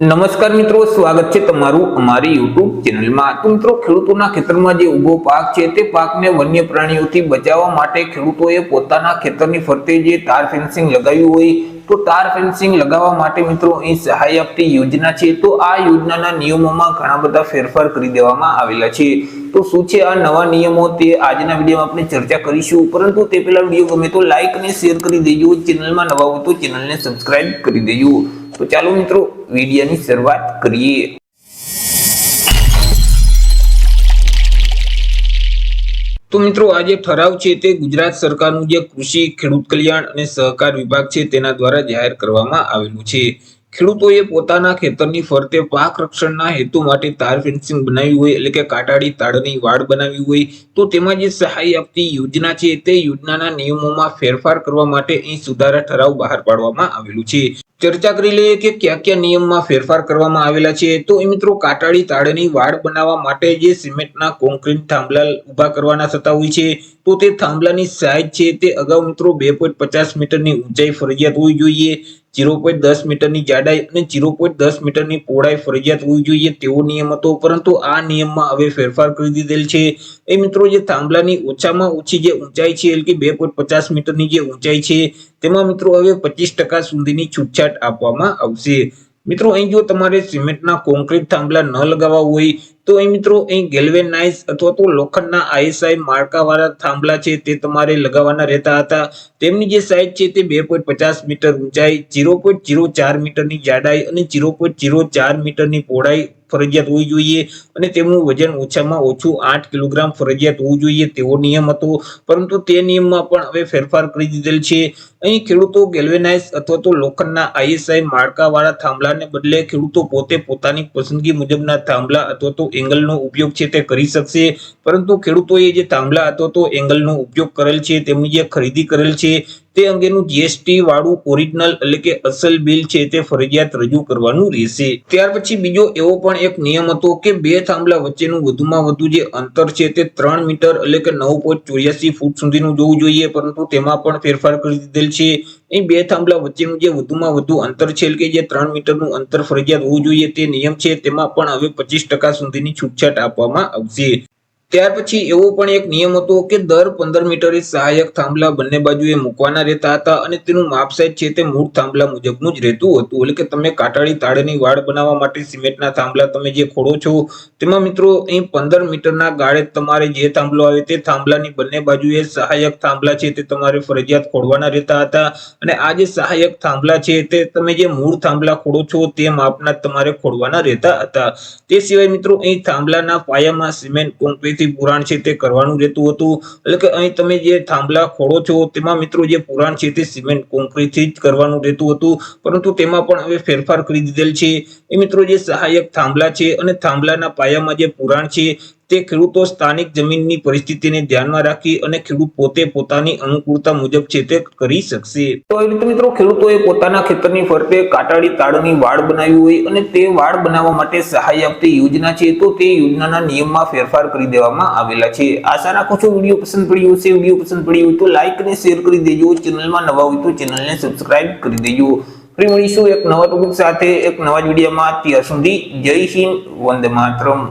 નમસ્કાર મિત્રો, સ્વાગત છે તમારું અમારી યુટ્યુબ ચેનલમાં। તો મિત્રો, ખેડૂતોના ખેતરમાં જે ઊભો પાક છે તે પાકને વન્ય પ્રાણીઓથી બચાવવા માટે ખેડૂતોએ પોતાના ખેતરની ફરતે જે તાર ફેન્સિંગ લગાવ્યું હોય તો તાર ફેન્સિંગ લગાવવા માટે મિત્રો અહીં સહાય આપતી યોજના છે। તો આ યોજનાના નિયમોમાં ઘણા બધા ફેરફાર કરી દેવામાં આવેલા છે। તો શું છે આ નવા નિયમો તે આજના વિડીયોમાં આપણે ચર્ચા કરીશું। પરંતુ તે પહેલા વિડીયો ગમે તો લાઈક અને શેર કરી દેજો, ચેનલમાં નવા હોય તો ચેનલને સબસ્ક્રાઇબ કરી દેજો। તો ચાલો મિત્રો વિડીયોની શરૂઆત કરીએ। તો મિત્રો, આ જે ઠરાવ છે તે ગુજરાત સરકારનું જે કૃષિ, ખેડૂત કલ્યાણ અને સહકાર વિભાગ છે તેના દ્વારા જાહેર કરવામાં આવેલું છે। ખેડૂતોએ પોતાના ખેતરની ફરતે પાક રક્ષણના હેતુ માટે તાર ફેન્સિંગ બનાવ્યું હોય એટલે કે કાટાળી તાડની વાડ બનાવી હોય તો તેમાં જે સહાય આપતી યોજના છે તે યોજનાના નિયમોમાં ફેરફાર કરવા માટે અહીં સુધારા ઠરાવ બહાર પાડવામાં આવેલું છે। ચર્ચા કરી લઈએ કે કયા કયા નિયમમાં ફેરફાર કરવામાં આવેલા છે। તો એ મિત્રો, કાટાળી તાડની વાડ બનાવવા માટે જે સિમેન્ટના કોન્ક્રીટ થાંભલા ઉભા કરવાના થતા હોય છે તો તે થાંભલાની સાઈઝ છે તે અગાઉ મિત્રો 2.50 મીટરની ઊંચાઈ ફરજિયાત હોવી જોઈએ, 0.10 મીટરની જાડાઈ અને 0.10 મીટરની પહોળાઈ ફરજિયાત હોવી જોઈએ તેવો નિયમ હતો। પરંતુ આ નિયમમાં હવે ફેરફાર કરી દીધેલ છે। એ મિત્રો, જે થાંભલાની ઓછામાં ઓછી જે ઊંચાઈ છે એટલે કે 2.50 મીટરની જે ઊંચાઈ છે તેમાં મિત્રો હવે 25% સુધીની છૂટછાટ આપવામાં આવશે। મિત્રો, અહીં જો તમારે સિમેન્ટના કોન્ક્રીટ થાંભલા ન લગાવવા હોય તો અહીં મિત્રો અહીં ગેલ્વેનાઇઝ અથવા તો લોખંડના ISI માળખાવાળા થાંભલા છે તે તમારે લગાવવાના રહેતા હતા। તેમની જે સાઈઝ છે તે 2.50 મીટર ઊંચાઈ, 0.04 મીટરની જાડાઈ અને 0.04 મીટરની પહોળાઈ ફરજિયાત હોવી જોઈએ અને તેમનું વજન ઓછામાં ઓછું 8 કિલોગ્રામ ફરજિયાત હોવું જોઈએ તેવો નિયમ હતો। પરંતુ તે નિયમમાં પણ હવે ફેરફાર કરી દીધેલ છે। અહીં ખેડૂતો ગેલ્વેનાઇઝ અથવા તો લોખંડના ISI માળખાવાળા થાંભલાને બદલે ખેડૂતો પોતે પોતાની પસંદગી મુજબના થાંભલા અથવા તો એંગલનો ઉપયોગ છે તે કરી શકશે। પરંતુ ખેડૂતોએ જે થાંભલા અથવા તો એંગલનો ઉપયોગ કરેલ છે તેમની જે ખરીદી કરેલ છે તે અંગેનું GST વાળું ઓરિજિનલ એટલે કે અસલ બિલ છે તે ફરજિયાત રજૂ કરવાનું રહેશે। ત્યાર પછી બીજો એવો પણ એક નિયમ હતો કે બે થાંભલા વચ્ચેનું વધુમાં વધુ જે અંતર છે તે 3 મીટર એટલે કે 9.84 ફૂટ સુધીનું જોવું જોઈએ। પરંતુ તેમાં પણ ફેરફાર કરી દીધેલ છે। અહીં બે થાંભલા વચ્ચેનું જે વધુમાં વધુ અંતર છે એટલે કે જે 3 મીટરનું અંતર ફરજિયાત હોવું જોઈએ તે નિયમ છે તેમાં પણ હવે 25% સુધીની છૂટછાટ આપવામાં આવશે। ત્યાર પછી એવો પણ એક નિયમ હતો કે દર 15 મીટરે સહાયક થાંભલા બંને બાજુએ મૂકવાના રહેતા હતા અને તેનું માપ સાઈઝ છે તે મૂળ થાંભલા મુજબનું જ રહેતું હતું। એટલે કે તમે કાટાળી તાડની વાડ બનાવવા માટે સિમેન્ટના થાંભલા તમે જે ખોડો છો તેમાં મિત્રો અહીં 15 મીટરના ગાળે તમારે જે થાંભલો આવે તે થાંભલાની બંને બાજુએ સહાયક થાંભલા છે તે તમારે ફરજિયાત ખોડવાના રહેતા હતા। અને આ જે સહાયક થાંભલા છે તે તમે જે મૂળ થાંભલા ખોડો છો તે માપના તમારે ખોડવાના રહેતા હતા। તે સિવાય મિત્રો અહીં થાંભલાના પાયામાં સિમેન્ટ કોન્ક્રીટ પુરાણ છે તે કરવાનું રહેતું હતું। એટલે કે અહીં તમે જે થાંભલા ખોડો છો તેમાં મિત્રો જે પુરાણ છે તે સિમેન્ટ કોન્ક્રીટ થી જ કરવાનું રહેતું હતું। પરંતુ તેમાં પણ હવે ફેરફાર કરી દીધેલ છે। એ મિત્રો, જે સહાયક થાંભલા છે અને થાંભલાના પાયામાં જે પુરાણ છે તે ખેડૂતો સ્થાનિક જમીનની પરિસ્થિતિને ધ્યાનમાં રાખી અને ખેડૂત પોતે પોતાની અનુકૂળતા મુજબ છે તે કરી શકશે। તો એ રીતે મિત્રો, ખેડૂતોએ પોતાના ખેતરની ફરતે કાટાળી તાડની વાડ બનાવી હોય અને તે વાડ બનાવવા માટે સહાય આપતી યોજના છે તો તે યોજનાના નિયમમાં ફેરફાર કરી દેવામાં આવેલા છે। આશા રાખું છું વિડીયો પસંદ પડ્યો હશે। વિડીયો પસંદ પડ્યો હોય તો લાઈક અને શેર કરી દેજો, ચેનલમાં નવા હોય તો ચેનલને સબસ્ક્રાઇબ કરી દેજો। ફરી મળીશું એક નવા ટોપિક સાથે એક નવા વિડીયોમાં। ત્યાં સુધી જય હિન્દ, વંદે માતરમ।